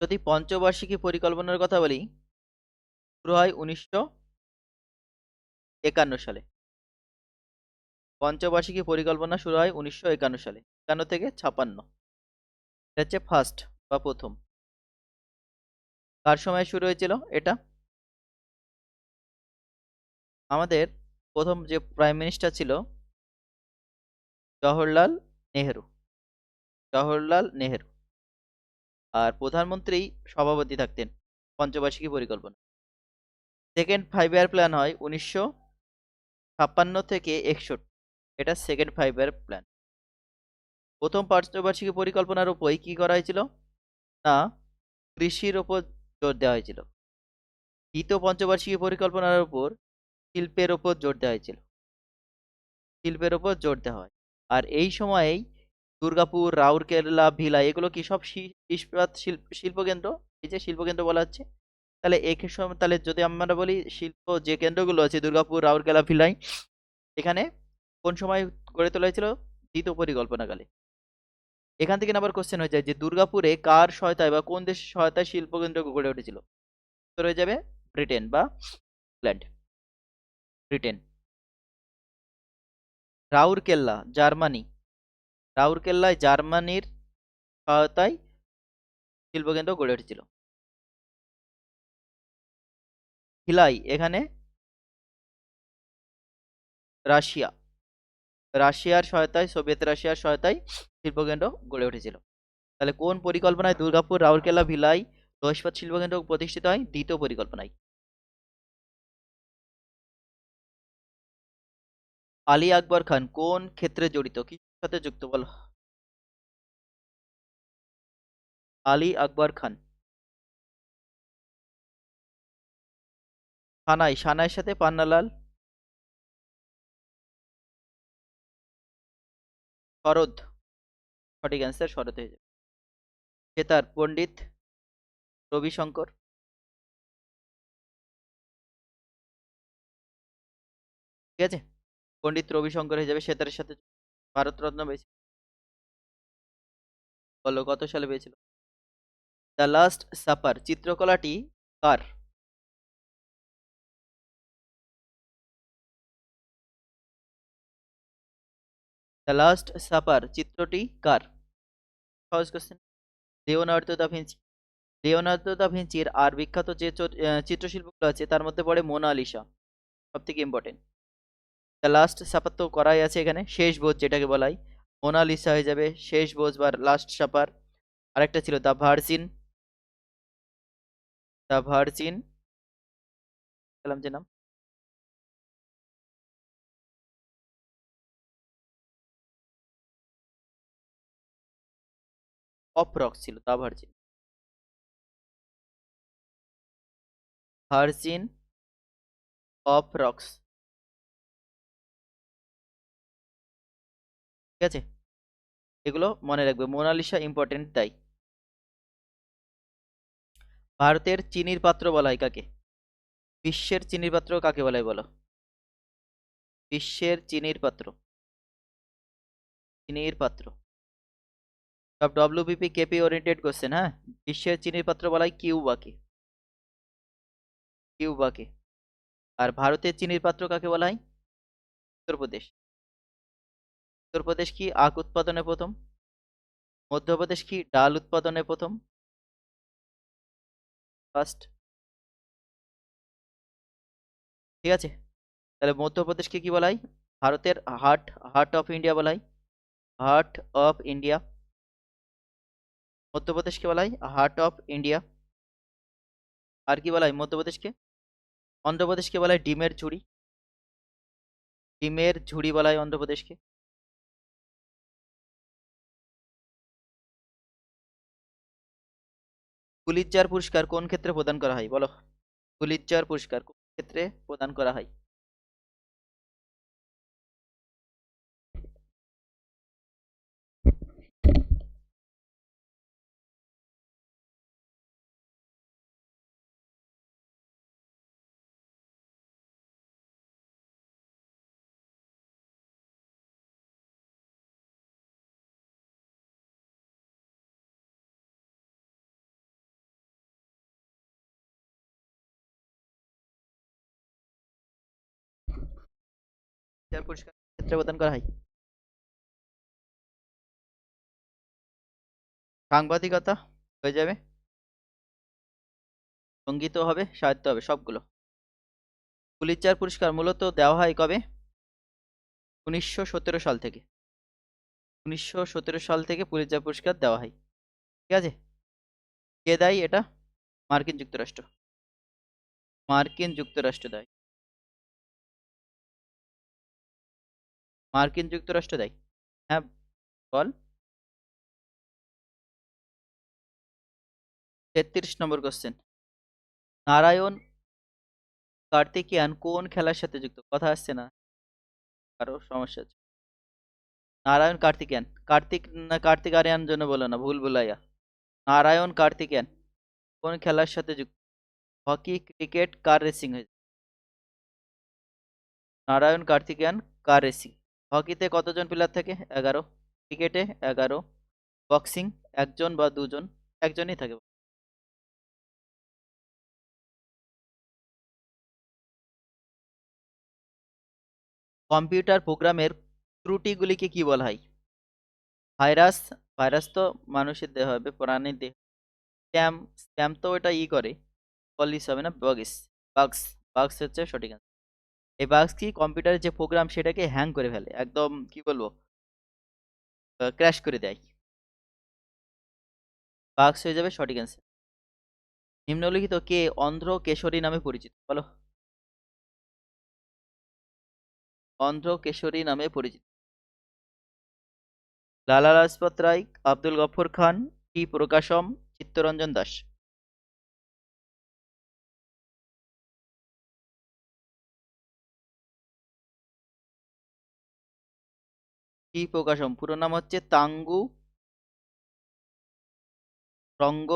যদি পঞ্চবার্ষিকী পরিকল্পনার কথা বলি, শুরু হয় 1951 সালে। পঞ্চবার্ষিকী পরিকল্পনা শুরু হয় 1951 সালে, 51 থেকে 56। এটা হচ্ছে ফার্স্ট বা প্রথম। কার সময় শুরু হয়েছিল এটা? আমাদের প্রথম যে প্রাইম মিনিস্টার ছিল জওহরলাল নেহেরু, জওহরলাল নেহেরু। আর প্রধানমন্ত্রী সভাপতি থাকতেন পঞ্চবার্ষিকী পরিকল্পনা। সেকেন্ড 5 ইয়ার প্ল্যান হয় 1956 থেকে 61, এটা সেকেন্ড 5 ইয়ার প্ল্যান। প্রথম পঞ্চবার্ষিকী পরিকল্পনার উপরই কি করা হয়েছিল না, কৃষির ওপর জোর দেওয়া হয়েছিল। দ্বিতীয় পঞ্চবার্ষিকী পরিকল্পনার উপর শিল্পের ওপর জোর দেওয়া হয়েছিল, শিল্পের ওপর জোর দেওয়া হয়। আর এই সময়েই দুর্গাপুর, রাউরকেলা, ভিলা এগুলো কি সব ইস্পাত শিল্পকেন্দ্র, এই যে শিল্পকেন্দ্র বলা হচ্ছে। তাহলে এই সময় তাহলে যদি আমরা বলি শিল্প যে কেন্দ্রগুলো আছে দুর্গাপুর, রাউরকেলা, ভিলাই, এখানে কোন সময় গড়ে তোলা হয়েছিল, দ্বিতীয় পরিকল্পনাকালে। এখান থেকে আবার কোশ্চেন হয়ে যায় যে দুর্গাপুরে কার সহায়তায় বা কোন দেশের সহায়তায় শিল্পকেন্দ্র গড়ে উঠেছিল, উত্তর হয়ে যাবে ব্রিটেন বা ইংল্যান্ড, ব্রিটেন। রাউরকেল্লা জার্মানি, রাউরকেল্লায় জার্মানির সহায়তায় শিল্পকেন্দ্র গড়ে উঠেছিল। ভিলাই এখানে রাশিয়া, রাশিয়ার সহায়তায়, সোভিয়েত রাশিয়ার সহায়তায় শিল্পকেন্দ্র গড়ে উঠেছিল। তাহলে কোন পরিকল্পনায় দুর্গাপুর, রাউরকেলা, ভিলাই লৌহ ইস্পাত শিল্পকেন্দ্র প্রতিষ্ঠিত হয়, দ্বিতীয় পরিকল্পনায়। আলী আকবর খান কোন ক্ষেত্রে জড়িত, কি সাথে যুক্ত, বলো? আলী আকবর খান সানাই, সানাইয়ের সাথে পান্নালাল, শরৎ, সঠিক অ্যান্সার শরৎ হয়ে যাবে। সেতার পণ্ডিত রবিশঙ্কর, ঠিক আছে, পণ্ডিত রবিশঙ্কর হয়ে যাবে সেতারের সাথে। ভারতরত্ন পেয়েছে, বলো কত সালে পেয়েছিল? দ্য লাস্ট সাপার চিত্রকলাটি কার? দ্য লাস্ট সাপার চিত্রটি কার? সহজ question. Leonardo da Vinci. Leonardo da ভিঞ্চির আর বিখ্যাত যে চিত্রশিল্পগুলো আছে তার মধ্যে পড়ে মোনালিসা, সব থেকে ইম্পর্টেন্ট। দ্য লাস্ট সাপার তো করাই আছে এখানে, শেষ ভোজ যেটাকে বলাই, মোনালিসা হয়ে যাবে শেষ ভোজ বা লাস্ট সাপার। আরেকটা ছিল দ্য ভার্জিন, দ্য ভার্জিন পেলাম যে নাম, অফ রক্স ছিল the virgin, virgin of rocks, ঠিক আছে। এগুলো মনে রাখবে, মোনালিসা ইম্পর্টেন্ট তাই। ভারতের চিনির পাত্র বলা হয় কাকে? বিশ্বের চিনির পাত্র কাকে বলা হয় বলো? বিশ্বের চিনির পাত্র, চিনির পাত্র। সব ডব্লিউবিপি কেপি ওরিয়েন্টেড কোশ্চেন, হ্যাঁ। বিশ্বের চিনির পাত্র বলা হয় কিউবাকে, কিউবাকে। আর ভারতের চিনির পাত্র কাকে বলা হয়? উত্তরপ্রদেশ। উত্তরপ্রদেশ কি আখ উৎপাদনে প্রথম? মধ্যপ্রদেশ কি ডাল উৎপাদনে প্রথম? ফার্স্ট। ঠিক আছে, তাহলে মধ্যপ্রদেশকে কি বলা হয়? ভারতের হার্ট, হার্ট অফ ইন্ডিয়া বলা হয়, হার্ট অফ ইন্ডিয়া। মধ্যপ্রদেশকে বলা হয় হার্ট অফ ইন্ডিয়া। আর কি বলা হয় মধ্যপ্রদেশকে? অন্ধ্রপ্রদেশকে বলা হয় ডিমের ঝুড়ি, ডিমের ঝুড়ি বলা হয় অন্ধ্রপ্রদেশকে। পুলিৎজার পুরস্কার কোন ক্ষেত্রে প্রদান করা হয় বলো? পুলিৎজার পুরস্কার কোন ক্ষেত্রে প্রদান করা হয়? পুলিৎজার পুরস্কার কোন ক্ষেত্রে প্রদান করা হয়? সাংবাদিকতা হয়ে যাবে, সঙ্গীত হবে, সাহিত্য হবে, সবগুলো। পুলিৎজার পুরস্কার মূলত দেওয়া হয় কবে? 1917 সাল থেকে। 1917 সাল থেকে পুলিৎজার পুরস্কার দেওয়া হয়। ঠিক আছে, কে দেয় এটা? মার্কিন যুক্তরাষ্ট্র, মার্কিন যুক্তরাষ্ট্র দেয়, মার্কিন যুক্তরাষ্ট্র দেয়। হ্যাঁ, বল। 33 নম্বর কোশ্চেন। নারায়ণ কার্তিকেয়ান কোন খেলার সাথে যুক্ত? কথা আসছে না, কারো সমস্যা আছে? নারায়ণ কার্তিকেয়ান, কার্তিক না কার্তিক আরিয়ান জন্য বলো না, ভুল ভুলাইয়া। নারায়ণ কার্তিকেয়ান কোন খেলার সাথে যুক্ত? হকি, ক্রিকেট, কার রেসিং হয়েছে? Narayan কার্তিকেয়ান car racing. হকিতে কতজন প্লেয়ার থাকে? 11। ক্রিকেটে 11। বক্সিং একজন বা দুজন? একজনই থাকে। কম্পিউটার প্রোগ্রামের ত্রুটিগুলিকে কি বলা হয়? ভাইরাস, ভাইরাস তো মানুষের দেহ হবে, প্রাণীর দেহ। স্প্যাম, স্প্যাম তো ওটা করে, পলিশ হবে না, বাগস, বাগস, বাগস হচ্ছে সঠিক answer। এই বাগস কি কম্পিউটারের যে প্রোগ্রাম সেটাকে হ্যাং করে ফেলে, একদম কি বলবো, ক্র্যাশ করে দেয়। বাগস হয়ে যাবে সঠিক অ্যান্সার। নিম্নলিখিত কে অন্ধ্র কেশরী নামে পরিচিত বলো? অন্ধ্র কেশরী নামে পরিচিত। লালা লাজপত রায়, আব্দুল গফর খান, টি প্রকাশম, চিত্তরঞ্জন দাস। টি প্রকাশম পুরো নাম হচ্ছে তাঙ্গু রঙ্গ,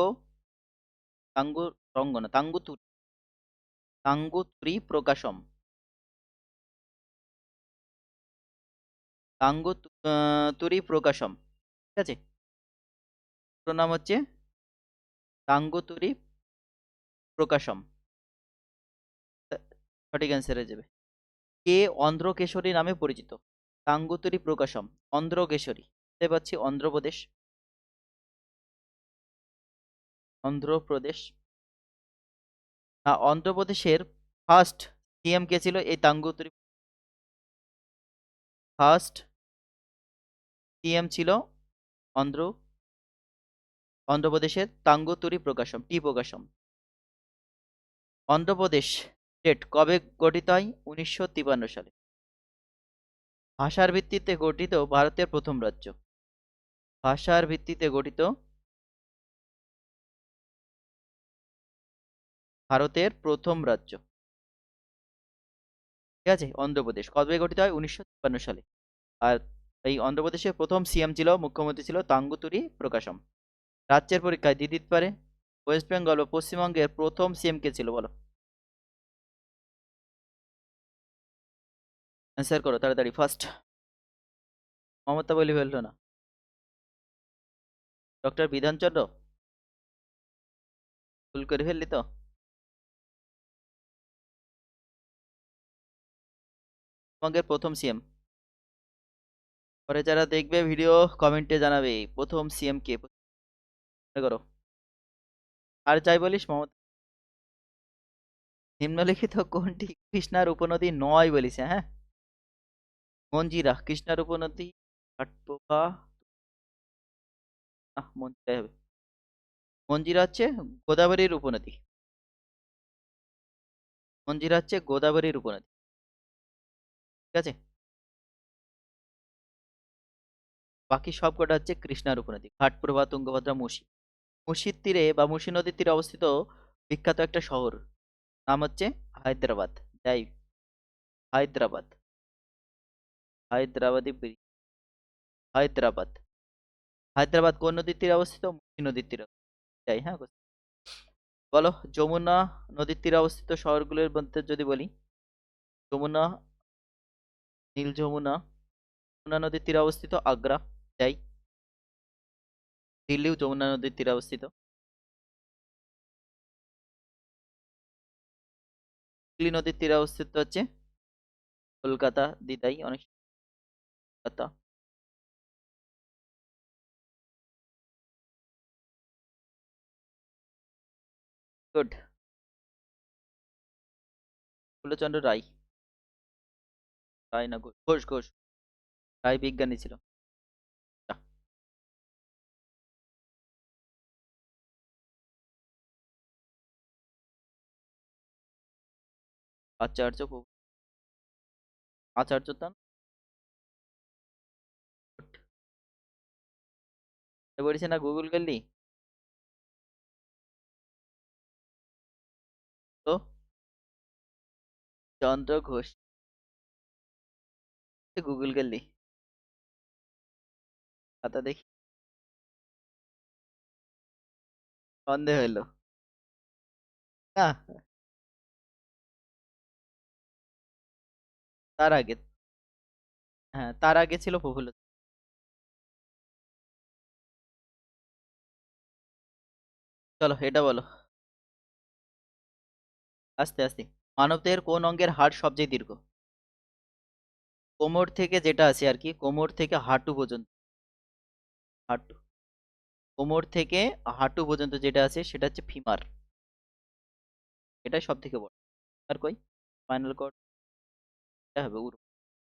তাঙ্গু রঙ্গ না, তাঙ্গুতুরি, তাঙ্গুতুরি প্রকাশম, তাঙ্গুতুরি প্রকাশম। ঠিক আছে, পুরো নাম হচ্ছে তাঙ্গুতুরি প্রকাশম। সঠিক অ্যান্সার হয়ে যাবে। কে অন্ধ্র কেশরী নামে পরিচিত? তাঙ্গুতুরি প্রকাশম, অন্ধ্র কেশরী। বুঝতে পারছি অন্ধ্রপ্রদেশ, অন্ধ্রপ্রদেশ। অন্ধ্রপ্রদেশের ফার্স্ট সিএম কে ছিল এই তাঙ্গুতুরি? ফার্স্ট সিএম ছিল অন্ধ্র, অন্ধ্রপ্রদেশের তাঙ্গুতুরি প্রকাশম, টি প্রকাশম। অন্ধ্রপ্রদেশ স্টেট কবে গঠিত হয়? 1953 সালে। ভাষার ভিত্তিতে গঠিত ভারতের প্রথম রাজ্য? ভাষার ভিত্তিতে গঠিত ভারতের প্রথম রাজ্য, ঠিক আছে, অন্ধ্রপ্রদেশ। কবে গঠিত হয়? 1953 সালে। আর এই অন্ধ্রপ্রদেশের প্রথম সিএম ছিল, মুখ্যমন্ত্রী ছিল তাঙ্গুতুরি প্রকাশম। রাজ্যের পরীক্ষায় দিতে পারে, ওয়েস্ট বেঙ্গল বা পশ্চিমবঙ্গের প্রথম সিএম কে ছিল বলো? অ্যান্সার করো তাড়াতাড়ি, ফার্স্ট। মমতা বলি ফেললো না? ডক্টর বিধানচন্দ্র? ভুল করে ফেললি তো? পশ্চিমবঙ্গের প্রথম সিএম। পরে যারা দেখবে ভিডিও কমেন্টে জানাবে প্রথম সিএম কে, মনে করো। আর যাই বলিস মমতা। নিম্নলিখিত কোনটি কৃষ্ণার উপনদী নয় বলিস? হ্যাঁ, মঞ্জিরা কৃষ্ণার উপনদী। ঘাটপ্রভা। মঞ্জিরাই হবে। মঞ্জিরা হচ্ছে গোদাবরীর উপনদী। মঞ্জিরা হচ্ছে গোদাবরীর উপনদী। ঠিক আছে, বাকি সব কটা হচ্ছে কৃষ্ণার উপনদী। ঘাটপ্রভা, তুঙ্গভদ্রা, মুসি। মুসির তীরে বা মুসি নদীর তীরে অবস্থিত বিখ্যাত একটা শহর, নাম হচ্ছে হায়দ্রাবাদ। তাই হায়দ্রাবাদ, হায়দ্রাবাদি হায়দ্রাবাদ। হায়দ্রাবাদ কোন নদীর তীরে অবস্থিত? মুসি নদীর তীরে। তাই হ্যাঁ, বলো যমুনা নদীর তীরে অবস্থিত শহরগুলোর মধ্যে যদি বলি, যমুনা, নীল যমুনা। যমুনা নদীর তীরে অবস্থিত আগ্রা। তাই দিল্লিও যমুনা নদীর তীরে অবস্থিত। হুগলি নদীর তীরে অবস্থিত হচ্ছে কলকাতা, দিদাই অনেক। কথা গুড। ফুলচন্দ্র রায়। রায় না, ঘোষ, ঘোষ। রায় বিজ্ঞানী ছিল। যা, আচার্য আচার্য তান। বলেছে না গুগল করলি তো? চন্দ্র ঘোষ, গুগল করলি? খাতা দেখি, সন্দেহ হলো না। তার আগে, হ্যাঁ তার আগে ছিল প্রফুল্ল। চলো এটা বলো আস্তে আস্তে। মানবদেহের কোন অঙ্গের হাড় সবচেয়ে দীর্ঘ? কোমর থেকে যেটা আছে আর কি, কোমর থেকে হাঁটু পর্যন্ত। হাঁটু, কোমর থেকে হাঁটু পর্যন্ত যেটা আছে সেটা হচ্ছে ফিমার। এটাই সব থেকে বড়। আর কই স্পাইনাল কর্ড, এটা হবে উরু।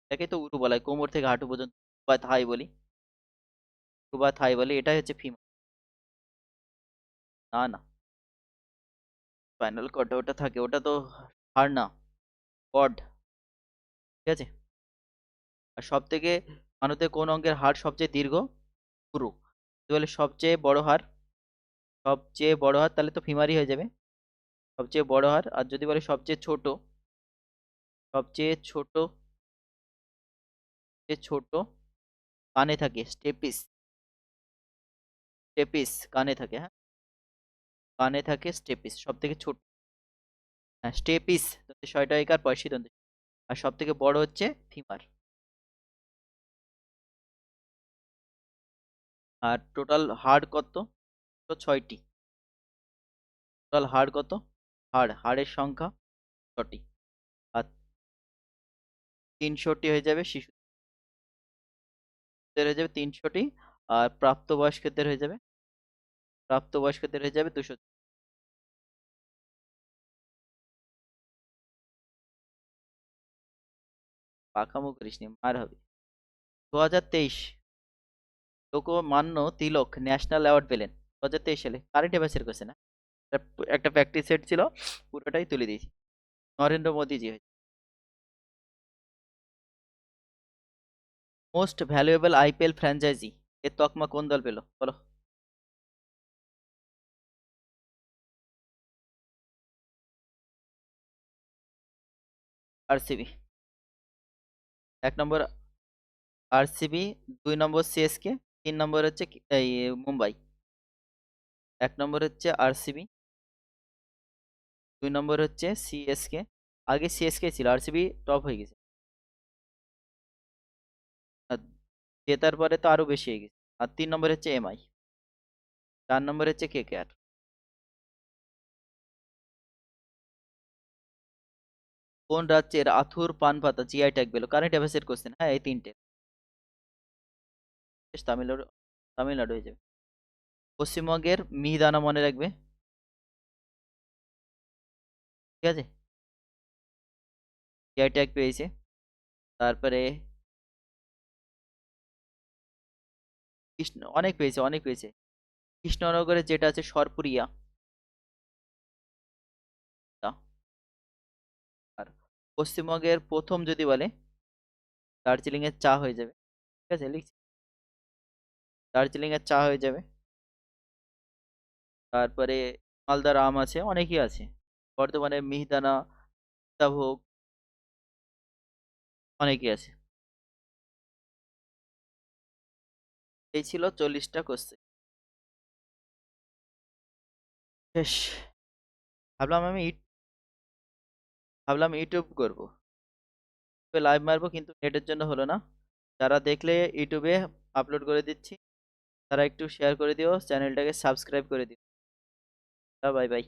এটাকে তো উরু বলা হয়, কোমর থেকে হাঁটু পর্যন্ত বা থাই বলি, উরু বা থাই বলি, এটাই হচ্ছে ফিমার। না না, স্পাইনাল কর্ড ওটা থাকে, ওটা তো হাড় না, কর্ড। ঠিক আছে। আর সব থেকে মানুষের কোন অঙ্গের হাড় সবচেয়ে দীর্ঘ? উরু। বলে সবচেয়ে বড় হাড়, সবচেয়ে বড় হাড় তাহলে তো ফিমারই হয়ে যাবে। সবচেয়ে বড় হাড়, আর যদি বলে সবচেয়ে ছোট, সবচেয়ে ছোট, যে ছোট কানে থাকে স্টেপিস। স্টেপিস কানে থাকে, হ্যাঁ কানে থাকে স্টেপিস, সব থেকে ছোট। হ্যাঁ স্টেপিস, ছয়টা একার পয়সী দন্তে। আর সব থেকে বড় হচ্ছে ফিমার। আর টোটাল হাড় কত? তো ছয়টি। টোটাল হাড় কত? হাড়ের সংখ্যা ছটি। আর 300টি হয়ে যাবে শিশুদের, হয়ে যাবে 300টি। আর প্রাপ্তবয়স্কদের হয়ে যাবে, প্রাপ্তবয়স্কদের হয়ে যাবে 200। পাকামো করিস নি, মার হবে। 2023 লোকমান্য তিলক ন্যাশনাল অ্যাওয়ার্ড পেলেন 2023 সালে। কারেন্ট অ্যাফেয়ার্সের কোশ্চেন, একটা প্র্যাকটিস সেট ছিল, পুরোটাই তুলে দিয়েছি। নরেন্দ্র মোদীজি হয়েছে। মোস্ট ভ্যালুয়েবল আইপিএল ফ্র্যাঞ্চাইজি এর তকমা কোন দল পেল বলো? আরসিবি। 1 নম্বর আরসিবি, 2 নম্বর সিএসকে, 3 নম্বর হচ্ছে এই মুম্বাই। 1 নম্বর হচ্ছে আরসিবি, 2 নম্বর হচ্ছে সিএসকে। আগে সিএসকে ছিল, আরসিবি টপ হয়ে গেছে, আর জেতার পরে তো আরো বেশি হয়ে গেছে। আর 3 নম্বর হচ্ছে এমআই, 4 নম্বর হচ্ছে কেকেআর। কোন রাজ্যের আথুর পান পাতা জিআই ট্যাগ পেল? কারেন্ট অ্যাফেয়ার্সের কোশ্চেন, হ্যাঁ এই তিনটে। বেশ, তামিলনাড়ু, তামিলনাড়ু হয়ে যাবে। পশ্চিমবঙ্গের মিহিদানা মনে রাখবে, ঠিক আছে, জিআই ট্যাগ পেয়েছে। তারপরে কৃষ্ণ, অনেক পেয়েছে, অনেক পেয়েছে। কৃষ্ণনগরে যেটা আছে সরপুরিয়া, তা। আর পশ্চিমবঙ্গের প্রথম যদি বলে, দার্জিলিং এর চা হয়ে যাবে, ঠিক আছে লিখছি, দার্জিলিং এর চা হয়ে যাবে। তারপরে মালদার আম আছে, অনেকই আছে। বর্ধমানে মিহিদানা, সীতাভোগ, অনেকই আছে। এই ছিল 40টা কোশ্চেন। বেশ, ভাবলাম আমি ভাবলাম ইউটিউব করবো, লাইভ মারবো, কিন্তু নেটের জন্য হলো না। যারা দেখলে ইউটিউবে আপলোড করে দিচ্ছি, তারা একটু শেয়ার করে দিও, চ্যানেলটাকে সাবস্ক্রাইব করে দিও। Bye bye.